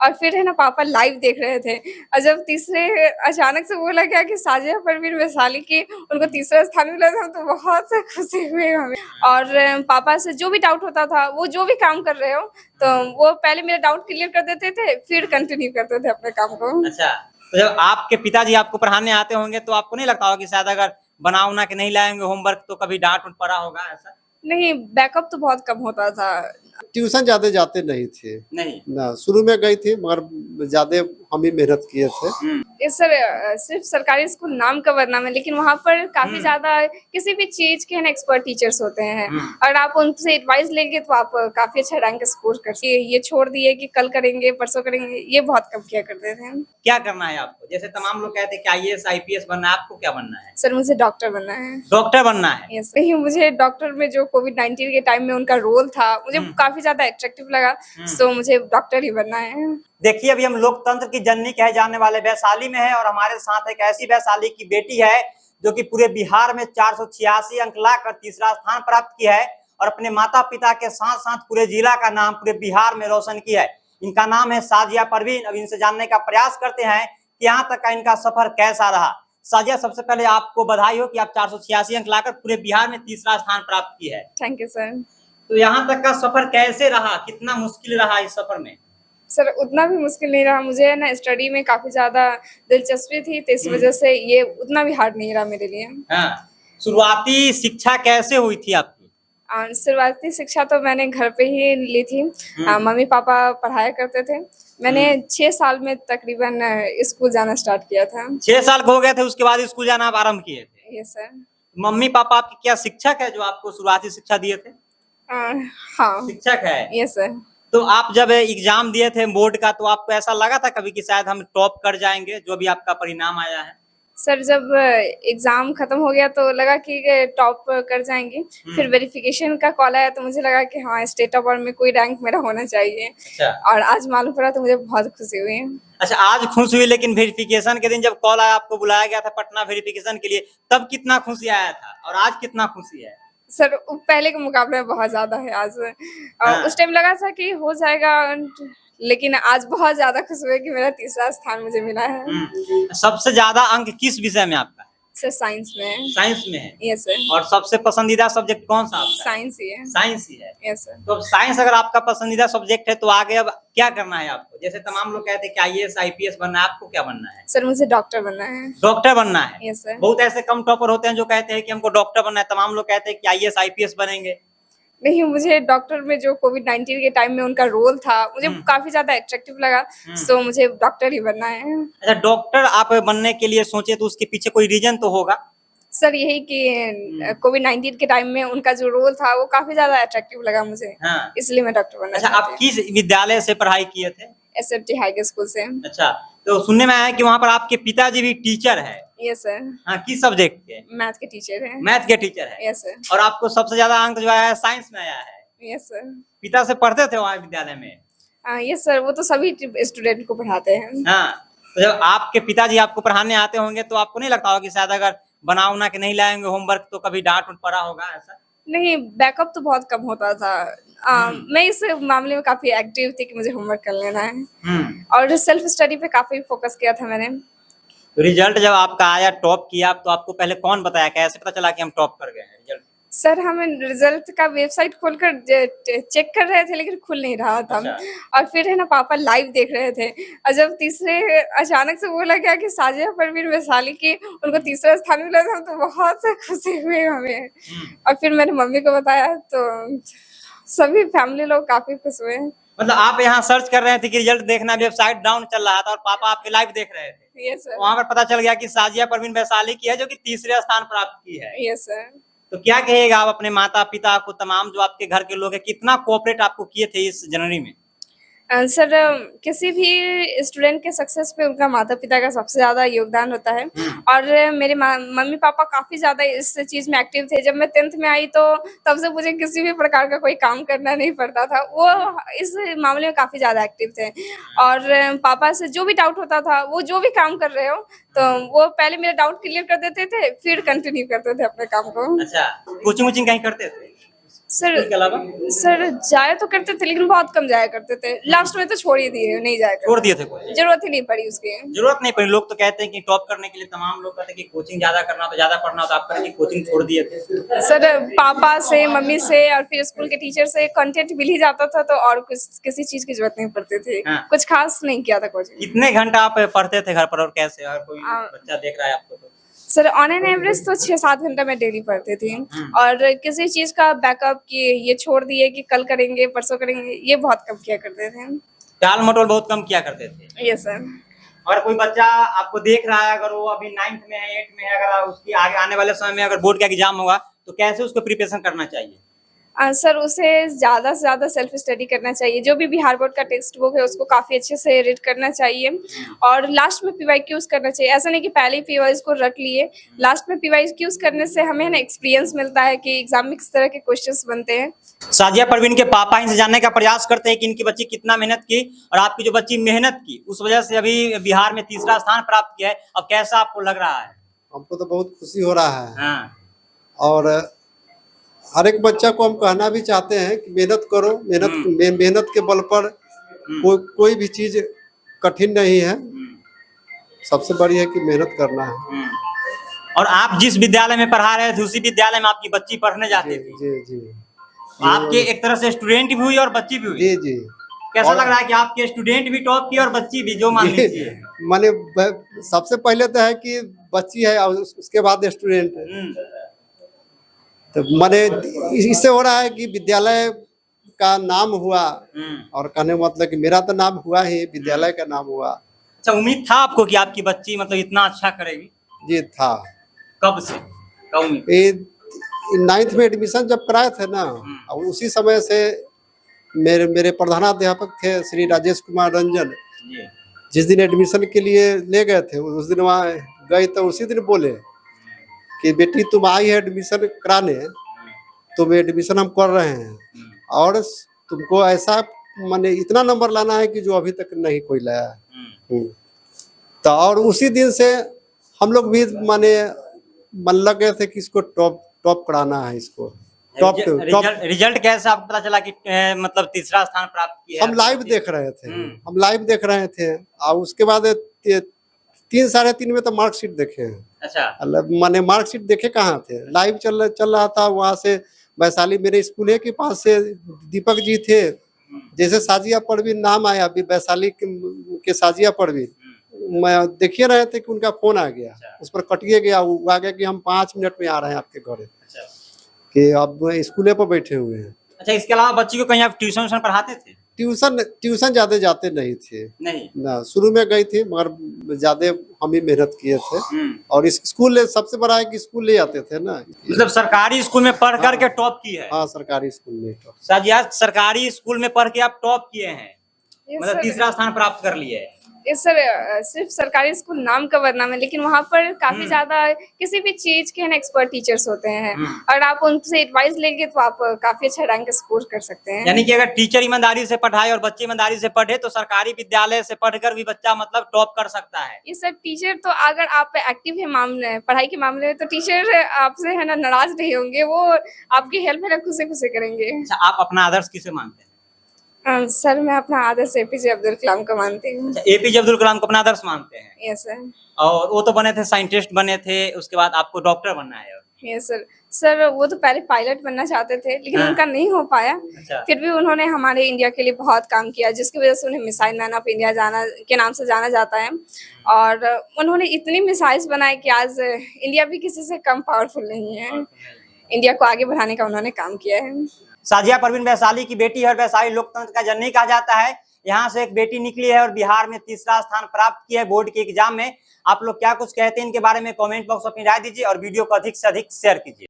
और फिर है ना पापा लाइव देख रहे थे और जब तीसरे अचानक से बोला गया कि साजिया परवीन वैशाली की उनको तीसरा स्थान मिला था तो बहुत खुशी हुई हमें। और पापा से जो भी डाउट होता था, वो जो भी काम कर रहे हो तो वो पहले मेरा डाउट क्लियर कर देते थे, फिर कंटिन्यू करते थे अपने काम को। अच्छा, तो जब आपके पिताजी आपको पढ़ाने आते होंगे तो आपको नहीं लगता होगा कि शायद अगर बना उना के नहीं लाएंगे होमवर्क तो कभी डांट उठ पड़ा होगा ऐसा? नहीं, बैकअप तो बहुत कम होता था। ट्यूशन ज्यादा जाते नहीं थे नहीं। ना, शुरू में गई थी मगर ज्यादा हम ही मेहनत किए थे। इस सर सिर्फ सरकारी स्कूल नाम का बदनाम है, लेकिन वहाँ पर काफी ज्यादा किसी भी चीज के ना एक्सपर्ट टीचर्स होते हैं और आप उनसे एडवाइस लेंगे तो आप काफी अच्छा रैंक स्कोर कर सकते। ये छोड़ दिए कि कल करेंगे परसों करेंगे, ये बहुत कम किया करते थे। क्या करना है आपको? जैसे तमाम लोग कहते हैं कि आईएएस आईपीएस बनना है, आपको क्या बनना है? सर मुझे डॉक्टर बनना है। डॉक्टर बनना है? यस, नहीं मुझे डॉक्टर में जो कोविड-19 के टाइम में उनका रोल था मुझे काफी ज्यादा अट्रैक्टिव लगा, सो मुझे डॉक्टर ही बनना है। देखिए अभी हम लोकतंत्र की जननी कहे जाने वाले वैशाली में है और हमारे साथ एक ऐसी वैशाली की बेटी है जो कि पूरे बिहार में 486 अंक लाकर तीसरा स्थान प्राप्त किया है और अपने माता पिता के साथ साथ पूरे जिला का नाम पूरे बिहार में रोशन किया है। इनका नाम है साजिया परवीन। अब इनसे जानने का प्रयास करते हैं कि यहाँ तक का इनका सफर कैसा रहा। साजिया, सबसे पहले आपको बधाई हो कि आप 486 अंक लाकर पूरे बिहार में तीसरा स्थान प्राप्त किया है। Thank you sir. तो यहाँ तक का सफर कैसे रहा, कितना मुश्किल रहा इस सफर में? सर उतना भी मुश्किल नहीं रहा, मुझे ना स्टडी में काफी ज्यादा दिलचस्पी थी तो इस वजह से ये उतना भी हार्ड नहीं रहा मेरे लिए। हाँ, शुरुआती शिक्षा कैसे हुई थी आपकी? शुरुआती शिक्षा तो मैंने घर पे ही ली थी। मम्मी पापा पढ़ाया करते थे। मैंने 6 साल में तकरीबन स्कूल जाना स्टार्ट किया था। 6 साल हो गए थे, उसके बाद स्कूल जाना आप आरंभ किए थे? Yes sir. मम्मी पापा आपके क्या शिक्षक है जो आपको शुरुआती शिक्षा दिए थे? हाँ शिक्षक है। Yes sir. तो आप जब एग्जाम दिए थे बोर्ड का तो आपको ऐसा लगा था कभी कि शायद हम टॉप कर जाएंगे जो भी आपका परिणाम आया है? सर जब एग्जाम खत्म हो गया तो लगा कि टॉप कर जाएंगे, फिर वेरिफिकेशन का कॉल आया तो मुझे लगा कि हाँ स्टेट अवार्ड में कोई रैंक मेरा होना चाहिए। अच्छा। और आज मालूम पड़ा तो मुझे बहुत खुशी हुई। अच्छा, आज खुश हुई, लेकिन वेरिफिकेशन के दिन जब कॉल आया आपको बुलाया गया था पटना वेरिफिकेशन के लिए, तब कितना खुशी आया था और आज कितना खुशी है? सर पहले के मुकाबले में बहुत ज्यादा है आज। और उस टाइम लगा था कि हो जाएगा, लेकिन आज बहुत ज्यादा खुश हुए कि मेरा तीसरा स्थान मुझे मिला है। सबसे ज्यादा अंक किस विषय में आपका? सर साइंस में। साइंस में है? Yes sir. और सबसे पसंदीदा सब्जेक्ट कौन सा आपका? साइंस ही है। साइंस ही है? Yes sir. तो साइंस अगर आपका पसंदीदा सब्जेक्ट है तो आगे अब क्या करना है आपको? जैसे तमाम लोग कहते हैं कि आईएएस आईपीएस बनना है, आपको क्या बनना है? सर मुझे डॉक्टर बनना है। डॉक्टर बनना है? Yes sir. बहुत ऐसे कम टॉपर होते हैं जो कहते हैं कि हमको डॉक्टर बनना है, तमाम लोग कहते हैं कि आईएएस आईपीएस बनेंगे। नहीं, मुझे डॉक्टर में जो कोविड-19 के टाइम में उनका रोल था मुझे काफी ज्यादा अट्रैक्टिव लगा, सो मुझे डॉक्टर ही बनना है। अच्छा, डॉक्टर आप बनने के लिए सोचे तो उसके पीछे कोई रीजन तो होगा? सर यही कि कोविड-19 के टाइम में उनका जो रोल था वो काफी ज्यादा अट्रैक्टिव लगा मुझे। हाँ। इसलिए मैं डॉक्टर बनना अच्छा, चाहती आप किस विद्यालय से पढ़ाई किए थे? एसएफटी हाई स्कूल से। अच्छा, तो सुनने में आया है कि वहाँ पर आपके पिताजी भी टीचर है। Yes sir. हाँ, किस सब्जेक्ट के? मैथ के टीचर है। मैथ के टीचर है? Yes sir. और आपको सबसे ज्यादा अंक जो आया है साइंस में आया है? Yes sir. पिता से पढ़ते थे वहाँ विद्यालय में? यस सर, वो तो सभी स्टूडेंट को पढ़ाते हैं। हाँ, तो जब आपके पिताजी आपको पढ़ाने आते होंगे तो आपको नहीं लगता होगा कि शायद अगर बना उना के नहीं लाएंगे होमवर्क तो कभी डांट उठ पड़ा होगा ऐसा? नहीं, बैकअप तो बहुत कम होता था। मैं इस मामले में काफी एक्टिव थी कि मुझे होमवर्क कर लेना है और सेल्फ स्टडी पे काफी फोकस किया था मैंने। तो रिजल्ट जब आपका आया, टॉप किया, तो आपको पहले कौन बताया, कैसे पता चला कि हम टॉप कर गए हैं? रिजल्ट सर हम रिजल्ट का वेबसाइट खोलकर चेक कर रहे थे लेकिन खुल नहीं रहा था। अच्छा। और फिर है ना पापा लाइव देख रहे थे और जब तीसरे अचानक से बोला गया कि साजिया परवीन वैशाली की उनको तीसरा स्थान मिला था तो बहुत खुशी हुई हमें। और फिर मैंने मम्मी को बताया तो सभी फैमिली लोग काफी खुश हुए। मतलब आप यहाँ सर्च कर रहे थे कि रिजल्ट देखना, वेबसाइट डाउन चल रहा था और पापा आपके लाइव देख रहे थे? Yes sir. वहाँ पर पता चल गया कि साजिया परवीन वैशाली की है जो कि तीसरे स्थान प्राप्त की है। Yes sir. तो क्या कहेगा आप अपने माता पिता को, तमाम जो आपके घर के लोग हैं, कितना कोऑपरेट आपको किए थे इस जनवरी में? सर किसी भी स्टूडेंट के सक्सेस पे उनका माता पिता का सबसे ज्यादा योगदान होता है और मेरे मम्मी पापा काफी ज्यादा इस चीज में एक्टिव थे। जब मैं 10th में आई तो तब से मुझे किसी भी प्रकार का कोई काम करना नहीं पड़ता था, वो इस मामले में काफी ज्यादा एक्टिव थे। और पापा से जो भी डाउट होता था, वो जो भी काम कर रहे हो तो वो पहले मेरा डाउट क्लियर कर देते थे, फिर कंटिन्यू करते थे अपने काम को। अच्छा, कोचिंग वोचिंग कहीं करते थे? सर इसके अलावा सर जाया तो करते थे लेकिन बहुत कम जाया करते थे। लास्ट में तो छोड़ ही दिए, नहीं जाया करते। छोड़ दिए थे कोई? जरूरत ही नहीं पड़ी उसकी। जरूरत नहीं पड़ी। लोग तो कहते हैं कि टॉप करने के लिए तमाम लोग कहते हैं कि कोचिंग ज्यादा करना हो तो ज्यादा पढ़ना हो, तो आप करें कि कोचिंग छोड़ दिए थे? सर पापा से, मम्मी से और फिर स्कूल के टीचर से कंटेंट मिल ही जाता था, तो और कुछ किसी चीज की जरूरत नहीं पड़ती थी। हाँ। कुछ खास नहीं किया था कोचिंग। कितने घंटा आप पढ़ते थे घर पर और कैसे? और कोई बच्चा देख रहा है आपको तो? सर ऑन एन एवरेज तो 6-7 घंटा मैं डेली पढ़ती थी। और किसी चीज का बैकअप कि ये छोड़ दिए कि कल करेंगे परसों करेंगे, ये बहुत कम किया करते थे। टाल मटोल बहुत कम किया करते थे। ये सर। और कोई बच्चा आपको देख रहा है, अगर वो अभी 9th में है, 8th में है, अगर उसकी आगे आने वाले समय में अगर बोर्ड का एग्जाम होगा तो कैसे उसको प्रिपरेशन करना चाहिए? सर उसे ज्यादा से ज्यादा सेल्फ स्टडी करना चाहिए। जो भी बिहार बोर्ड का टेक्स्ट बुक है उसको काफी अच्छे से रीड करना चाहिए और लास्ट में पीवाईक्यूज करना चाहिए। ऐसा नहीं कि पहले ही पीवाईक्यूज को रट लिए, लास्ट में पीवाईक्यूज करने से हमें ना एक्सपीरियंस मिलता है कि एग्जाम में किस तरह के क्वेश्चंस बनते हैं। साजिया परवीन के पापा इनसे जानने का प्रयास करते हैं कि इनकी बच्ची कितना मेहनत की और आपकी जो बच्ची मेहनत की उस वजह से अभी बिहार में 3रा स्थान प्राप्त किया है। अब कैसा आपको लग रहा है? हमको तो बहुत खुशी हो रहा है। हाँ। और हर एक बच्चा को हम कहना भी चाहते हैं कि मेहनत करो, मेहनत के बल पर कोई भी चीज कठिन नहीं है। सबसे बड़ी है कि मेहनत करना है। और आप जिस विद्यालय में पढ़ा रहे थे उसी विद्यालय में आपकी बच्ची पढ़ने जाती थी? जी जी। आपके एक तरह से स्टूडेंट भी हुई और बच्ची भी हुई? जी जी। कैसा लग रहा है कि आपके स्टूडेंट भी टॉप की और बच्ची भी, जो मान लीजिए? माने सबसे पहले तो है कि बच्ची है और उसके बाद स्टूडेंट है। तो माने इससे हो रहा है कि विद्यालय का नाम हुआ और कहने मतलब कि मेरा तो नाम हुआ ही, विद्यालय का नाम हुआ। अच्छा, उम्मीद था आपको कि आपकी बच्ची मतलब इतना अच्छा करेगी? जी था। कब से? कब उम्मीद? ये 9th में एडमिशन जब कराए थे ना, और उसी समय से मेरे प्रधानाध्यापक थे श्री राजेश कुमार रंजन। जिस दिन एडमिशन के लिए ले गए थे उस दिन वहाँ गए तो उसी दिन बोले कि बेटी तुम आई है एडमिशन कराने, तुम एडमिशन हम कर रहे हैं और तुमको ऐसा माने इतना नंबर लाना है कि जो अभी तक नहीं कोई लाया है। तो और उसी दिन से हम लोग भी माने मन लग गए थे कि इसको टॉप कराना है। इसको टॉप रिजल्ट कैसा आपको पता चला कि मतलब 3रा स्थान प्राप्त किया? हम लाइव देख रहे थे और उसके बाद 3-3:30 में तो मार्कशीट देखे हैं। अच्छा। माने मार्कशीट देखे कहाँ थे, लाइव चल रहा था। वहाँ से वैशाली मेरे स्कूल के पास से दीपक जी थे, जैसे साजिया परवीन नाम आया, अभी वैशाली के साजिया परवीन मैं देखिए रहे थे कि उनका फोन आ गया। अच्छा। उस पर कटिए गया, वो आ गया कि हम 5 मिनट में आ रहे हैं आपके घर। अच्छा। कि अब स्कूले पर बैठे हुए हैं। अच्छा, इसके अलावा बच्ची को कहीं आप ट्यूशन पढ़ाते थे? ट्यूशन ज्यादा जाते नहीं थे। नहीं ना, शुरू में गई थी मगर ज्यादा हम ही मेहनत किए थे। और इस स्कूल सबसे बड़ा है कि स्कूल ले जाते थे ना। मतलब सरकारी स्कूल में पढ़ करके टॉप की है? हाँ, सरकारी स्कूल में टॉप। साजिया सरकारी स्कूल में पढ़ के आप टॉप किए हैं, मतलब 3रा स्थान प्राप्त कर लिए है। सर सिर्फ सरकारी स्कूल नाम का बदनाम है, लेकिन वहाँ पर काफी ज्यादा किसी भी चीज के एक्सपर्ट टीचर्स होते हैं। और आप उनसे एडवाइस लेंगे तो आप काफी अच्छा रैंक स्कोर कर सकते हैं। यानी कि अगर टीचर ईमानदारी से पढ़ाए और बच्चे ईमानदारी से पढ़े तो सरकारी विद्यालय से पढ़कर भी बच्चा मतलब टॉप कर सकता है। ये सब टीचर तो अगर आप एक्टिव है मामले पढ़ाई के मामले में तो टीचर आपसे है ना नाराज नहीं होंगे, वो आपकी हेल्प है ना खुशी खुशी करेंगे। अच्छा, आप अपना आदर्श किसे मानते हैं? सर मैं अपना आदर्श एपीजे अब्दुल कलाम को मानती हूँ। एपीजे अब्दुल कलाम को अपना आदर्श मानते हैं? Yes sir. और वो तो बने थे, साइंटिस्ट बने थे, उसके बाद आपको डॉक्टर बनना है? Yes sir. सर वो तो पहले पायलट बनना चाहते थे लेकिन उनका नहीं हो पाया। अच्छा। फिर भी उन्होंने हमारे इंडिया के लिए बहुत काम किया, जिसकी वजह से उन्हें मिसाइल मैन ऑफ इंडिया के नाम से जाना जाता है। और उन्होंने इतनी मिसाइल्स बनाई कि आज इंडिया भी किसी से कम पावरफुल नहीं है। इंडिया को आगे बढ़ाने का उन्होंने काम किया है। साजिया परवीन वैशाली की बेटी है और वैशाली लोकतंत्र का जननी कहा जाता है। यहाँ से एक बेटी निकली है और बिहार में 3रा स्थान प्राप्त किया है बोर्ड के एग्जाम में। आप लोग क्या कुछ कहते हैं इनके बारे में कमेंट बॉक्स में अपनी राय दीजिए और वीडियो को अधिक से अधिक शेयर कीजिए।